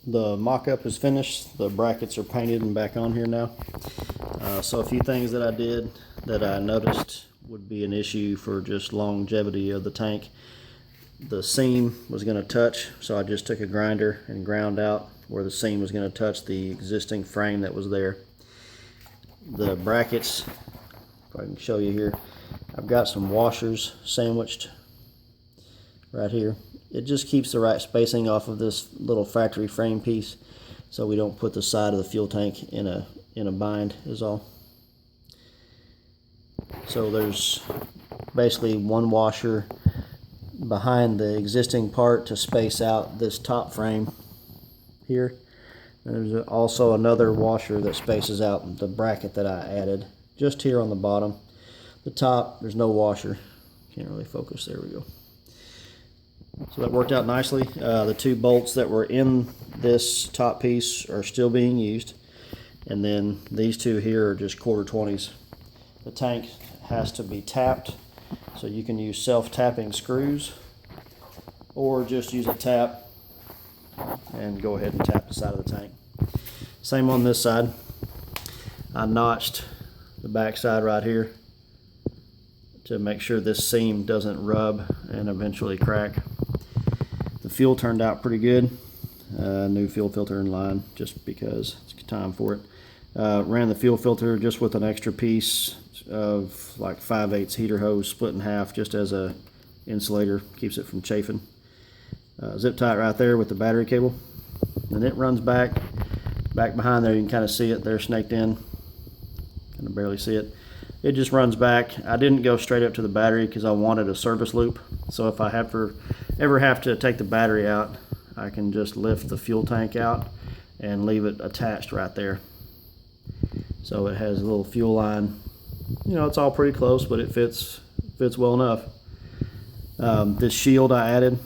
The mock-up is finished. The brackets are painted and back on here now. So a few things that I did that I noticed would be an issue for just longevity of the tank. The seam was going to touch, so I just took a grinder and ground out where the seam was going to touch the existing frame that was there. The brackets, if I can show you here, I've got some washers sandwiched right here. It just keeps the right spacing off of this little factory frame piece, so we don't put the side of the fuel tank in a bind is all. So there's basically one washer behind the existing part to space out this top frame here. And there's also another washer that spaces out the bracket that I added just here on the bottom. The top, there's no washer. Can't really focus. There we go. So that worked out nicely. The two bolts that were in this top piece are still being used. And then these two here are just 1/4-20s. The tank has to be tapped, so you can use self-tapping screws or just use a tap and go ahead and tap the side of the tank. Same on this side. I notched the back side right here to make sure this seam doesn't rub and eventually crack. The fuel turned out pretty good. New fuel filter in line just because it's time for it. Ran the fuel filter just with an extra piece of like 5/8 heater hose split in half just as a insulator, keeps it from chafing. Zip tie it right there with the battery cable, and it runs back behind there. You can kind of see it there snaked in, kind of barely see it. It just runs back. I didn't go straight up to the battery because I wanted a service loop, so if I ever have to take the battery out, I can just lift the fuel tank out and leave it attached right there. So it has a little fuel line. You know, it's all pretty close, but it fits well enough. This shield I added,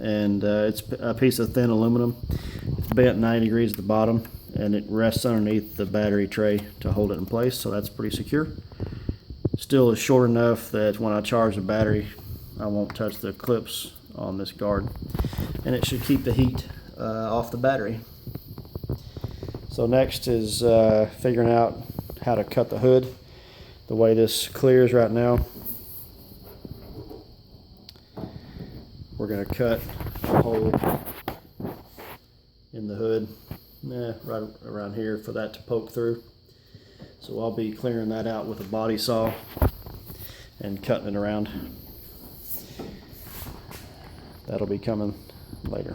and it's a piece of thin aluminum. It's bent 90 degrees at the bottom, and it rests underneath the battery tray to hold it in place, so that's pretty secure. Still is short enough that when I charge the battery, I won't touch the clips on this guard, and it should keep the heat off the battery. So next is figuring out how to cut the hood. The way this clears right now, we're going to cut a hole in the hood, right around here for that to poke through. So I'll be clearing that out with a body saw and cutting it around. That'll be coming later.